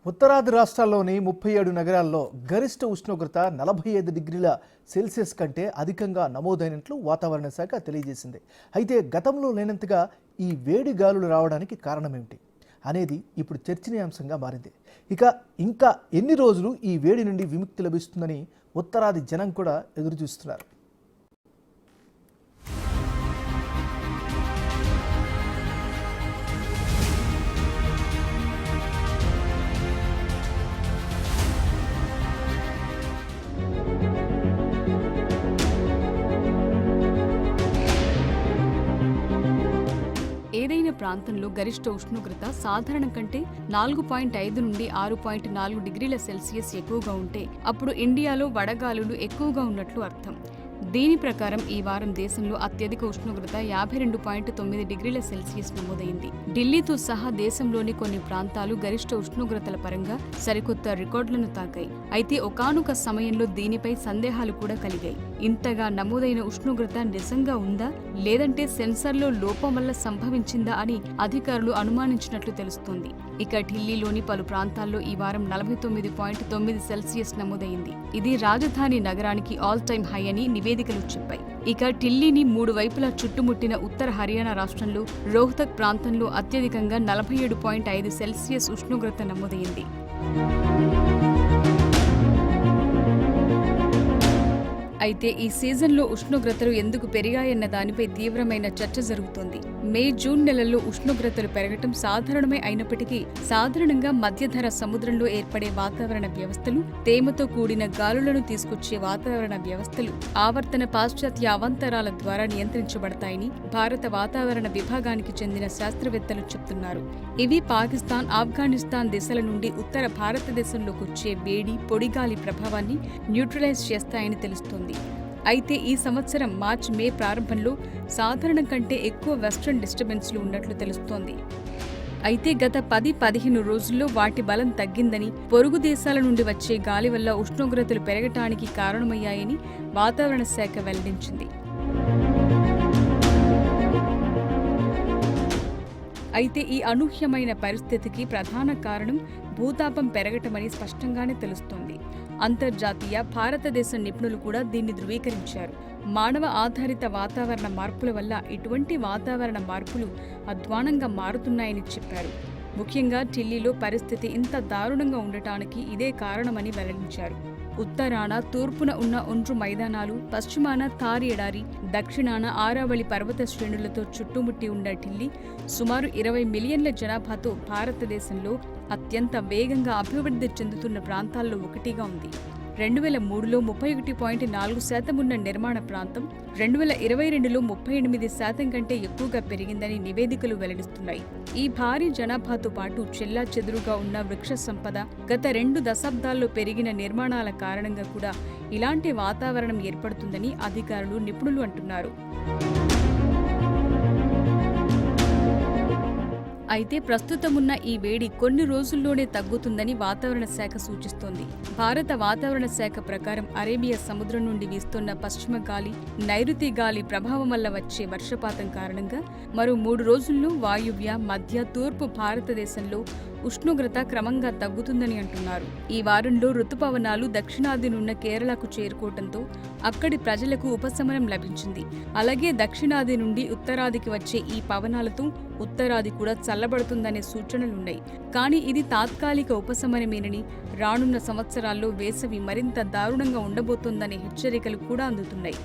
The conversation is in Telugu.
ఉత్తరాది రాష్ట్రాల్లోని 37 నగరాల్లో గరిష్ట ఉష్ణోగ్రత 45 డిగ్రీల సెల్సియస్ కంటే అధికంగా నమోదైనట్లు వాతావరణ శాఖ తెలియజేసింది. అయితే గతంలో లేనంతగా ఈ వేడి గాలులు రావడానికి కారణమేమిటి అనేది ఇప్పుడు చర్చనీయాంశంగా మారింది. ఇంకా ఎన్ని రోజులు ఈ వేడి నుండి విముక్తి లభిస్తుందని ఉత్తరాది జనం కూడా ఎదురుచూస్తున్నారు. ఏదైనా ప్రాంతంలో గరిష్ట ఉష్ణోగ్రత సాధారణం కంటే 4.5 నుండి 6.4 డిగ్రీల సెల్సియస్ ఎక్కువగా ఉంటే అప్పుడు ఇండియాలో వడగాలులు ఎక్కువగా ఉన్నట్లు అర్థం. దీని ప్రకారం ఈ వారం దేశంలో అత్యధిక ఉష్ణోగ్రత 52.9 డిగ్రీల సెల్సియస్ నమోదైంది. ఢిల్లీతో సహా దేశంలోని కొన్ని ప్రాంతాలు గరిష్ట ఉష్ణోగ్రతల పరంగా సరికొత్త రికార్డులను తాకాయి. అయితే ఒకానొక సమయంలో దీనిపై సందేహాలు కూడా కలిగాయి. ఇంతగా నమోదైన ఉష్ణోగ్రత నిజంగా ఉందా లేదంటే సెన్సార్లో లోపం వల్ల సంభవించిందా అని అధికారులు అనుమానించినట్లు తెలుస్తోంది. ఇక ఢిల్లీలోని పలు ప్రాంతాల్లో ఈ వారం 49.9 సెల్సియస్ నమోదైంది. ఇది రాజధాని నగరానికి ఆల్ టైమ్ హై అని నివేదికలు చెప్పాయి. ఇక ఢిల్లీని 3 వైపులా చుట్టుముట్టిన ఉత్తర హర్యానా రాష్ట్రంలో రోహ్తక్ ప్రాంతంలో అత్యధికంగా 47.5 సెల్సియస్ ఉష్ణోగ్రత నమోదైంది. అయితే ఈ సీజన్లో ఉష్ణోగ్రతలు ఎందుకు పెరిగాయన్న దానిపై తీవ్రమైన చర్చ జరుగుతోంది. మే, జూన్ నెలల్లో ఉష్ణోగ్రతలు పెరగటం సాధారణమే అయినప్పటికీ సాధారణంగా మధ్యధర సముద్రంలో ఏర్పడే వాతావరణ వ్యవస్థలు, తేమతో కూడిన గాలులను తీసుకొచ్చే వాతావరణ వ్యవస్థలు ఆవర్తన పాశ్చాత్య అవాంతరాల ద్వారా నియంత్రించబడతాయని భారత వాతావరణ విభాగానికి చెందిన శాస్త్రవేత్తలు చెబుతున్నారు. ఇవి పాకిస్తాన్, ఆఫ్ఘనిస్తాన్ దిశల నుండి ఉత్తర భారతదేశంలోకి వచ్చే వేడి, పొడిగాలి ప్రభావాన్ని న్యూట్రలైజ్ చేస్తాయని తెలుస్తోంది. అయితే ఈ సంవత్సరం మార్చి, మే ప్రారంభంలో సాధారణం కంటే ఎక్కువ వెస్ట్రన్ డిస్టర్బెన్స్లు ఉన్నట్లు తెలుస్తోంది. అయితే గత 10-15 రోజుల్లో వాటి బలం తగ్గిందని, పొరుగు దేశాల నుండి వచ్చే గాలి వల్ల ఉష్ణోగ్రతలు పెరగటానికి కారణమయ్యాయని వాతావరణ శాఖ వెల్లడించింది. అయితే ఈ అనూహ్యమైన పరిస్థితికి ప్రధాన కారణం భూతాపం పెరగటమని స్పష్టంగానే తెలుస్తోంది. అంతర్జాతీయ, భారతదేశ నిపుణులు కూడా దీన్ని ధృవీకరించారు. మానవ ఆధారిత వాతావరణ మార్పుల వల్ల ఇటువంటి వాతావరణ మార్పులు అధ్వానంగా మారుతున్నాయని చెప్పారు. ముఖ్యంగా ఢిల్లీలో పరిస్థితి ఇంత దారుణంగా ఉండటానికి ఇదే కారణమని వెల్లడించారు. ఉత్తరాన, తూర్పున ఉన్న ఒండ్రు మైదానాలు, పశ్చిమాన థార్ ఎడారి, దక్షిణాన ఆరావళి పర్వత శ్రేణులతో చుట్టుముట్టి ఉన్న ఢిల్లీ సుమారు 20 మిలియన్ల జనాభాతో భారతదేశంలో అత్యంత వేగంగా అభివృద్ధి చెందుతున్న ప్రాంతాల్లో ఒకటిగా ఉంది. 2003లో 31.4% ఉన్న నిర్మాణ ప్రాంతం 2022లో 38% కంటే ఎక్కువగా పెరిగిందని నివేదికలు వెల్లడిస్తున్నాయి. ఈ భారీ జనాభాతో పాటు చెల్లాచెదురుగా ఉన్న వృక్ష సంపద, గత 2 దశాబ్దాల్లో పెరిగిన నిర్మాణాల కారణంగా కూడా ఇలాంటి వాతావరణం ఏర్పడుతుందని అధికారులు, నిపుణులు అంటున్నారు. అయితే ప్రస్తుతమున్న ఈ వేడి కొన్ని రోజుల్లోనే తగ్గుతుందని వాతావరణ శాఖ సూచిస్తోంది. భారత వాతావరణ శాఖ ప్రకారం అరేబియా సముద్రం నుండి వీస్తున్న పశ్చిమ గాలి, నైరుతి గాలి ప్రభావం వల్ల వచ్చే వర్షపాతం కారణంగా మరో 3 రోజుల్లో వాయువ్య, మధ్య, తూర్పు భారతదేశంలో ఉష్ణోగ్రత క్రమంగా తగ్గుతుందని అంటున్నారు. ఈ వారంలో రుతుపవనాలు దక్షిణాదినున్న కేరళకు చేరుకోవడంతో అక్కడి ప్రజలకు ఉపశమనం లభించింది. అలాగే దక్షిణాది నుండి ఉత్తరాదికి వచ్చే ఈ పవనాలతో ఉత్తరాది కూడా చల్లబడుతుందనే సూచనలున్నాయి. కానీ ఇది తాత్కాలిక ఉపశమనమేనని, రానున్న సంవత్సరాల్లో వేసవి మరింత దారుణంగా ఉండబోతోందనే హెచ్చరికలు కూడా అందుతున్నాయి.